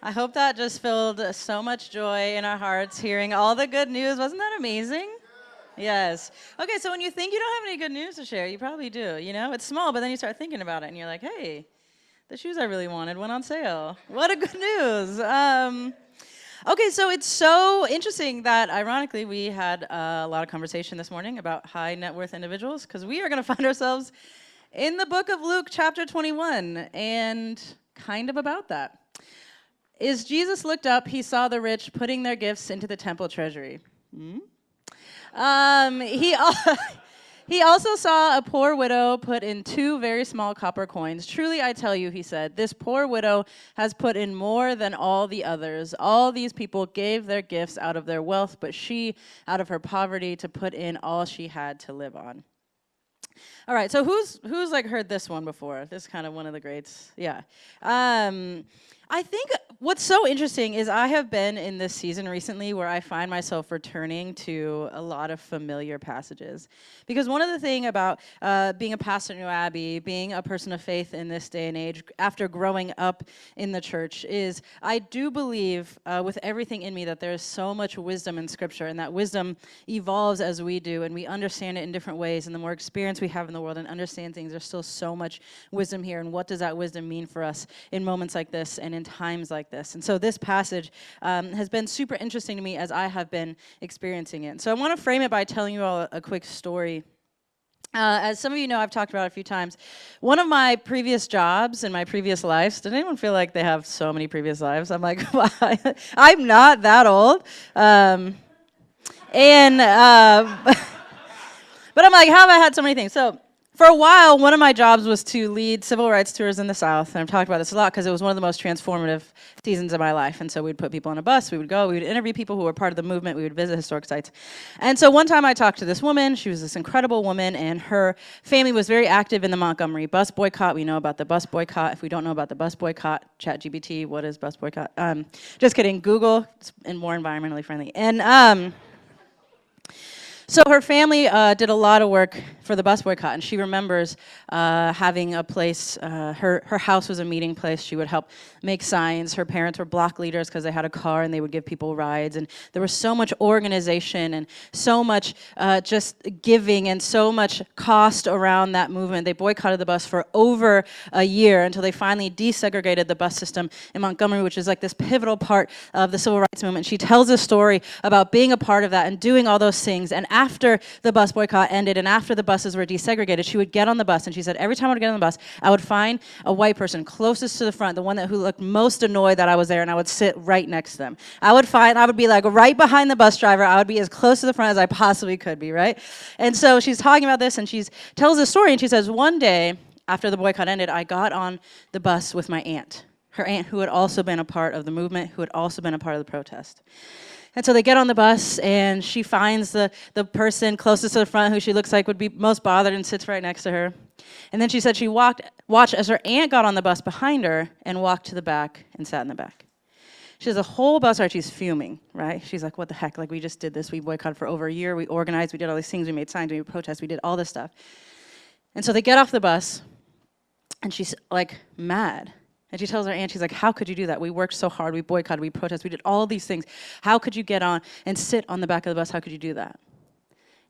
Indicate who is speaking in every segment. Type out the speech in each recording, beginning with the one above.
Speaker 1: I hope that just filled so much joy in our hearts hearing all the good news. Wasn't that amazing? Yes. Okay, so when you think you don't have any good news to share, you probably do. You know, it's small, but then you start thinking about it and you're like, hey, the shoes I really wanted went on sale. What a good news. Okay, so it's so interesting that ironically we had a lot of conversation this morning about high net worth individuals because we are going to find ourselves in the book of Luke, chapter 21, and kind of about that. As Jesus looked up, he saw the rich putting their gifts into the temple treasury. He he also saw a poor widow put in 2 very small copper coins. Truly, I tell you, he said, this poor widow has put in more than all the others. All these people gave their gifts out of their wealth, but she, out of her poverty, to put in all she had to live on. All right, so who's like heard this one before? This is kind of one of the greats. Yeah. I think what's so interesting is I have been in this season recently where I find myself returning to a lot of familiar passages. Because one of the things about being a pastor in New Abbey, being a person of faith in this day and age, after growing up in the church, is I do believe with everything in me that there is so much wisdom in Scripture, and that wisdom evolves as we do, and we understand it in different ways. And the more experience we have in the world and understand things, there's still so much wisdom here. And what does that wisdom mean for us in moments like this and in times like this? And so this passage has been super interesting to me as I have been experiencing it. So I want to frame it by telling you all a quick story. As some of you know, I've talked about it a few times. One of my previous jobs in my previous lives, did anyone feel like they have so many previous lives? I'm like, I'm not that old. But I'm like, how have I had so many things? So for a while, one of my jobs was to lead civil rights tours in the South. And I've talked about this a lot because it was one of the most transformative seasons of my life. And so we'd put people on a bus, we would go, we would interview people who were part of the movement, we would visit historic sites. And so one time I talked to this woman. She was this incredible woman, and her family was very active in the Montgomery bus boycott. We know about the bus boycott. If we don't know about the bus boycott, ChatGPT, what is bus boycott? Just kidding, Google, it's more environmentally friendly. And so her family did a lot of work for the bus boycott, and she remembers having a place. Her house was a meeting place. She would help make signs. Her parents were block leaders because they had a car, and they would give people rides. And there was so much organization and so much just giving and so much cost around that movement. They boycotted the bus for over a year until they finally desegregated the bus system in Montgomery, which is like this pivotal part of the civil rights movement. She tells a story about being a part of that and doing all those things. And after the bus boycott ended and after the buses were desegregated, she would get on the bus, and she said, every time I would get on the bus, I would find a white person closest to the front, the one who looked most annoyed that I was there, and I would sit right next to them. I would be like right behind the bus driver. I would be as close to the front as I possibly could be, right? And so she's talking about this, and she tells a story, and she says, one day, after the boycott ended, I got on the bus with my aunt, her aunt who had also been a part of the movement, who had also been a part of the protest. And so they get on the bus, and she finds the person closest to the front who she looks like would be most bothered and sits right next to her. And then she said she watched as her aunt got on the bus behind her and walked to the back and sat in the back. She has a whole bus ride. She's fuming, right? She's like, what the heck? Like, we just did this. We boycotted for over a year. We organized. We did all these things. We made signs. We made protests. We did all this stuff. And so they get off the bus, and she's like mad. And she tells her aunt, she's like, how could you do that? We worked so hard, we boycotted, we protested, we did all these things. How could you get on and sit on the back of the bus? How could you do that?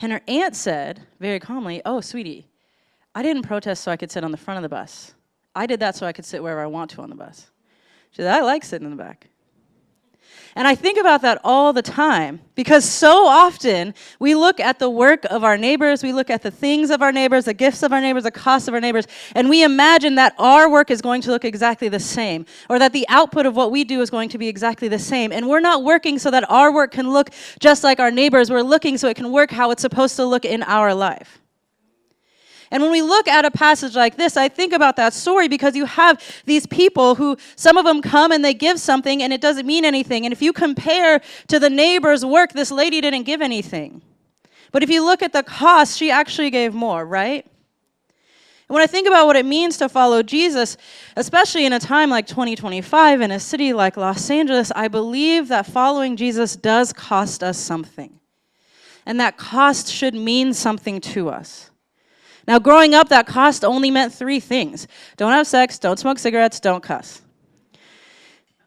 Speaker 1: And her aunt said, very calmly, oh, sweetie, I didn't protest so I could sit on the front of the bus. I did that so I could sit wherever I want to on the bus. She said, I like sitting in the back. And I think about that all the time because so often we look at the work of our neighbors, we look at the things of our neighbors, the gifts of our neighbors, the costs of our neighbors, and we imagine that our work is going to look exactly the same, or that the output of what we do is going to be exactly the same. And we're not working so that our work can look just like our neighbors. We're looking so it can work how it's supposed to look in our life. And when we look at a passage like this, I think about that story because you have these people who, some of them come and they give something and it doesn't mean anything. And if you compare to the neighbor's work, this lady didn't give anything. But if you look at the cost, she actually gave more, right? And when I think about what it means to follow Jesus, especially in a time like 2025 in a city like Los Angeles, I believe that following Jesus does cost us something. And that cost should mean something to us. Now, growing up, that cost only meant 3 things. Don't have sex, don't smoke cigarettes, don't cuss.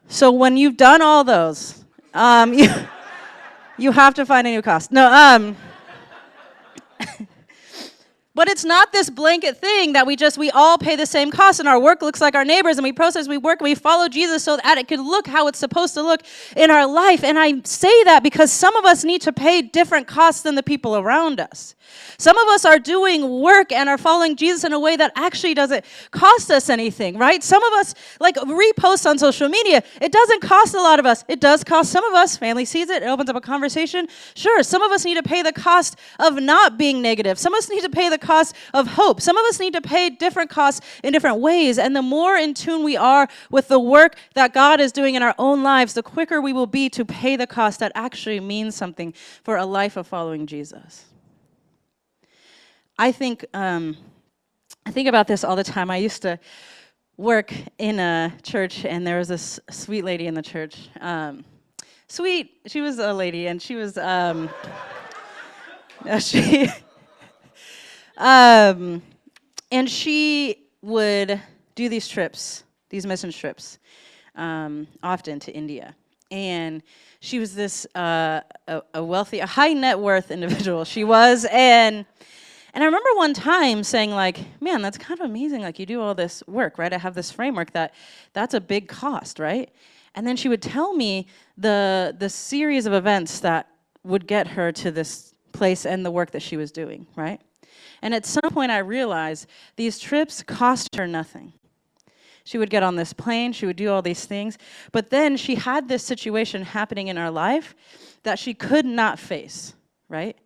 Speaker 1: So when you've done all those, you have to find a new cost. No, but it's not this blanket thing that we all pay the same cost and our work looks like our neighbors and we process, we work, and we follow Jesus so that it can look how it's supposed to look in our life. And I say that because some of us need to pay different costs than the people around us. Some of us are doing work and are following Jesus in a way that actually doesn't cost us anything, right? Some of us, like reposts on social media, it doesn't cost a lot of us. It does cost some of us. Family sees it. It opens up a conversation. Sure, some of us need to pay the cost of not being negative. Some of us need to pay the cost of hope. Some of us need to pay different costs in different ways. And the more in tune we are with the work that God is doing in our own lives, the quicker we will be to pay the cost that actually means something for a life of following Jesus. I think about this all the time. I used to work in a church, and there was this sweet lady in the church. She was a lady, and she was and she would do these trips, these mission trips, often to India. And she was this a wealthy, a high net worth individual. She was, and I remember one time saying, like, man, that's kind of amazing. Like, you do all this work, right? I have this framework that's a big cost, right? And then she would tell me the series of events that would get her to this place and the work that she was doing, right? And at some point I realized these trips cost her nothing. She would get on this plane, she would do all these things, but then she had this situation happening in her life that she could not face, right?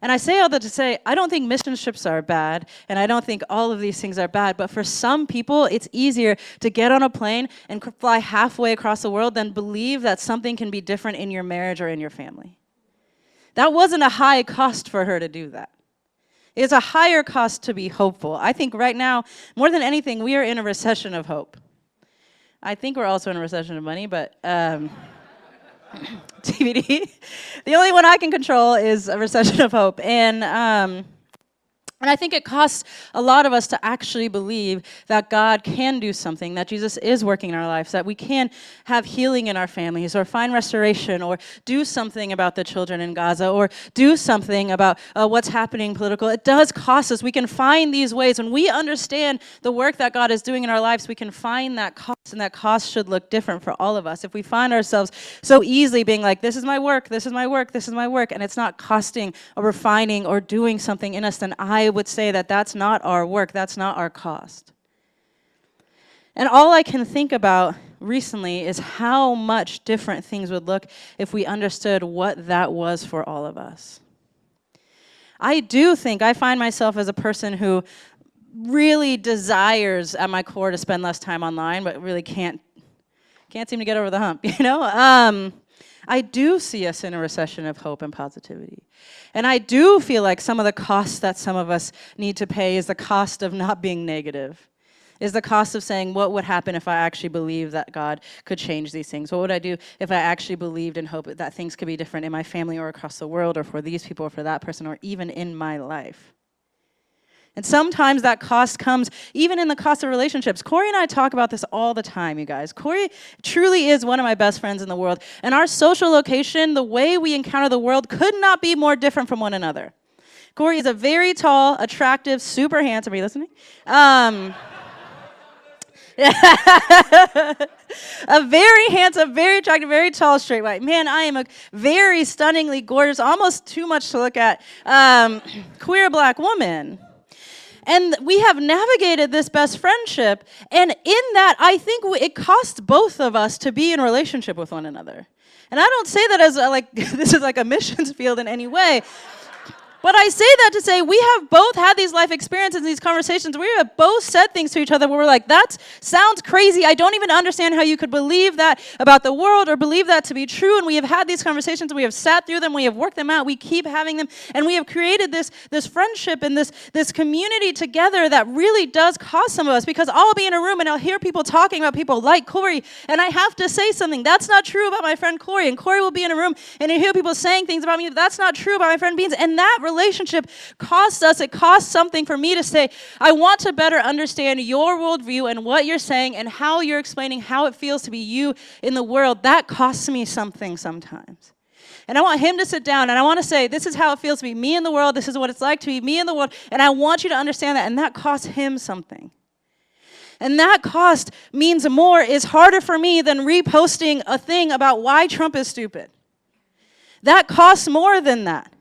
Speaker 1: And I say all that to say, I don't think mission trips are bad, and I don't think all of these things are bad, but for some people, it's easier to get on a plane and fly halfway across the world than believe that something can be different in your marriage or in your family. That wasn't a high cost for her to do that. It's a higher cost to be hopeful. I think right now, more than anything, we are in a recession of hope. I think we're also in a recession of money, but TBD. The only one I can control is a recession of hope. And I think it costs a lot of us to actually believe that God can do something, that Jesus is working in our lives, that we can have healing in our families, or find restoration, or do something about the children in Gaza, or do something about what's happening political. It does cost us. We can find these ways. When we understand the work that God is doing in our lives, we can find that cost, and that cost should look different for all of us. If we find ourselves so easily being like, this is my work, this is my work, this is my work, and it's not costing or refining or doing something in us, then I would say that that's not our work, that's not our cost. And all I can think about recently is how much different things would look if we understood what that was for all of us. I find myself as a person who really desires at my core to spend less time online, but really can't seem to get over the hump, you know? I do see us in a recession of hope and positivity. And I do feel like some of the costs that some of us need to pay is the cost of not being negative, is the cost of saying, what would happen if I actually believed that God could change these things? What would I do if I actually believed and hoped that things could be different in my family or across the world or for these people or for that person or even in my life? And sometimes that cost comes even in the cost of relationships. Corey and I talk about this all the time, you guys. Corey truly is one of my best friends in the world. And our social location, the way we encounter the world, could not be more different from one another. Corey is a very tall, attractive, super handsome. Are you listening? A very handsome, very attractive, very tall, straight white man. I am a very stunningly gorgeous, almost too much to look at, queer black woman. And we have navigated this best friendship, and in that, I think it costs both of us to be in a relationship with one another. And I don't say that as this is like a missions field in any way. But I say that to say we have both had these life experiences, these conversations. We have both said things to each other where we're like, that sounds crazy. I don't even understand how you could believe that about the world or believe that to be true. And we have had these conversations. We have sat through them. We have worked them out. We keep having them. And we have created this friendship and this community together that really does cost some of us, because I'll be in a room and I'll hear people talking about people like Corey. And I have to say something. That's not true about my friend Corey. And Corey will be in a room and he'll hear people saying things about me. That's not true about my friend Beans. And that relationship costs us. It costs something for me to say, I want to better understand your worldview and what you're saying and how you're explaining how it feels to be you in the world. That costs me something sometimes. And I want him to sit down and I want to say, this is how it feels to be me in the world. This is what it's like to be me in the world. And I want you to understand that. And that costs him something. And that cost means more, is harder for me than reposting a thing about why Trump is stupid. That costs more than that.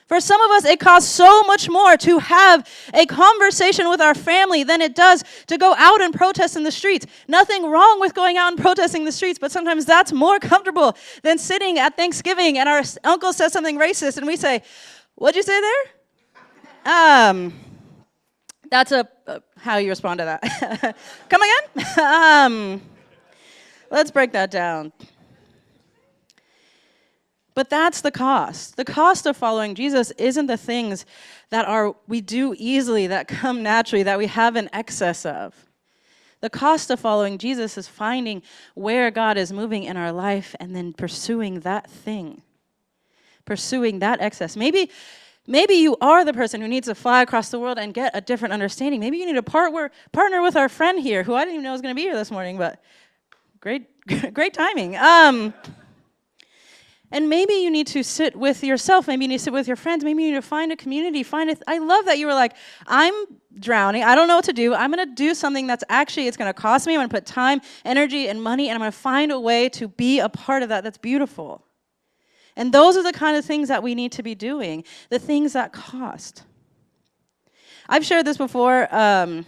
Speaker 1: For some of us, it costs so much more to have a conversation with our family than it does to go out and protest in the streets. Nothing wrong with going out and protesting in the streets, but sometimes that's more comfortable than sitting at Thanksgiving and our uncle says something racist and we say, what'd you say there? That's how you respond to that. Come again? Let's break that down. But that's the cost. The cost of following Jesus isn't the things that we do easily, that come naturally, that we have an excess of. The cost of following Jesus is finding where God is moving in our life and then pursuing that thing, pursuing that excess. Maybe you are the person who needs to fly across the world and get a different understanding. Maybe you need to partner with our friend here, who I didn't even know was going to be here this morning, but great timing. And maybe you need to sit with yourself. Maybe you need to sit with your friends. Maybe you need to find a community. I love that you were like, I'm drowning. I don't know what to do. I'm going to do something that's actually, it's going to cost me. I'm going to put time, energy, and money, and I'm going to find a way to be a part of that. That's beautiful. And those are the kind of things that we need to be doing, the things that cost. I've shared this before, and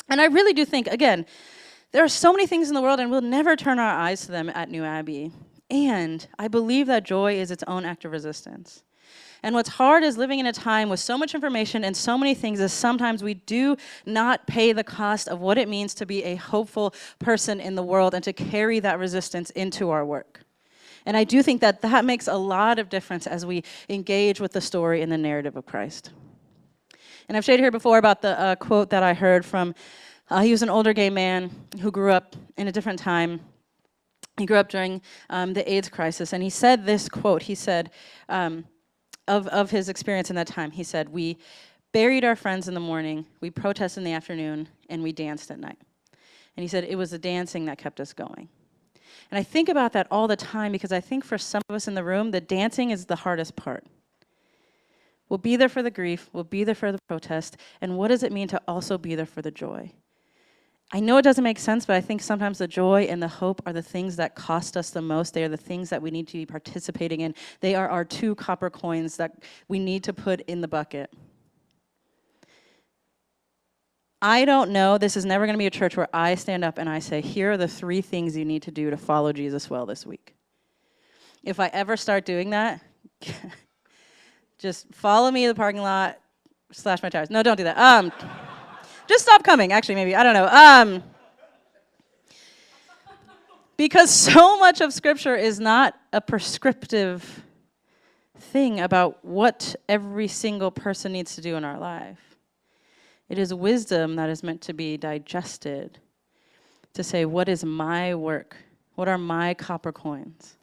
Speaker 1: I really do think, again, there are so many things in the world, and we'll never turn our eyes to them at New Abbey. And I believe that joy is its own act of resistance. And what's hard is living in a time with so much information and so many things is sometimes we do not pay the cost of what it means to be a hopeful person in the world and to carry that resistance into our work. And I do think that that makes a lot of difference as we engage with the story and the narrative of Christ. And I've shared here before about the quote that I heard from, he was an older gay man who grew up in a different time. He grew up during the AIDS crisis, and he said this quote. He said, of his experience in that time, he said, we buried our friends in the morning, we protested in the afternoon, and we danced at night. And he said, it was the dancing that kept us going. And I think about that all the time because I think for some of us in the room, the dancing is the hardest part. We'll be there for the grief, we'll be there for the protest, and what does it mean to also be there for the joy? I know it doesn't make sense, but I think sometimes the joy and the hope are the things that cost us the most. They are the things that we need to be participating in. They are our 2 copper coins that we need to put in the bucket. I don't know, this is never going to be a church where I stand up and I say, here are the 3 things you need to do to follow Jesus well this week. If I ever start doing that, just follow me in the parking lot, slash my tires. No, don't do that. Just stop coming, actually, maybe. I don't know. Because so much of Scripture is not a prescriptive thing about what every single person needs to do in our life. It is wisdom that is meant to be digested, to say, what is my work? What are my copper coins?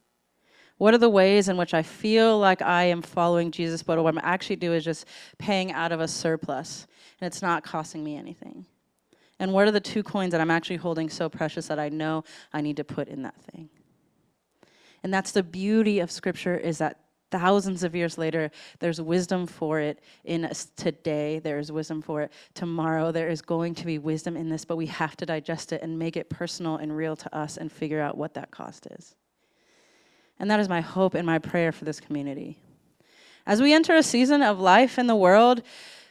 Speaker 1: What are the ways in which I feel like I am following Jesus, but what I'm actually doing is just paying out of a surplus, and it's not costing me anything? And what are the 2 coins that I'm actually holding so precious that I know I need to put in that thing? And that's the beauty of Scripture, is that thousands of years later, there's wisdom for it in us today. There's wisdom for it tomorrow. There is going to be wisdom in this, but we have to digest it and make it personal and real to us and figure out what that cost is. And that is my hope and my prayer for this community. As we enter a season of life in the world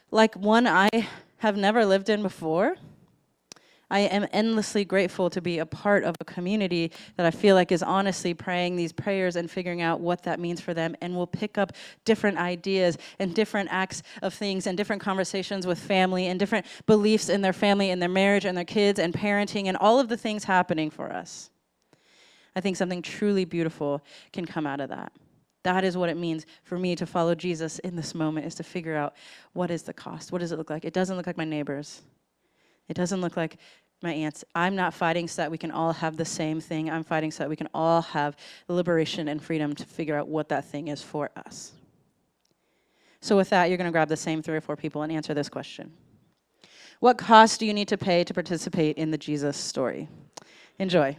Speaker 1: like one I have never lived in before, I am endlessly grateful to be a part of a community that I feel like is honestly praying these prayers and figuring out what that means for them, and will pick up different ideas and different acts of things and different conversations with family and different beliefs in their family and their marriage and their kids and parenting and all of the things happening for us. I think something truly beautiful can come out of that. That is what it means for me to follow Jesus in this moment, is to figure out what is the cost. What does it look like? It doesn't look like my neighbors. It doesn't look like my aunts. I'm not fighting so that we can all have the same thing. I'm fighting so that we can all have liberation and freedom to figure out what that thing is for us. So with that, you're going to grab the same 3 or 4 people and answer this question. What cost do you need to pay to participate in the Jesus story? Enjoy.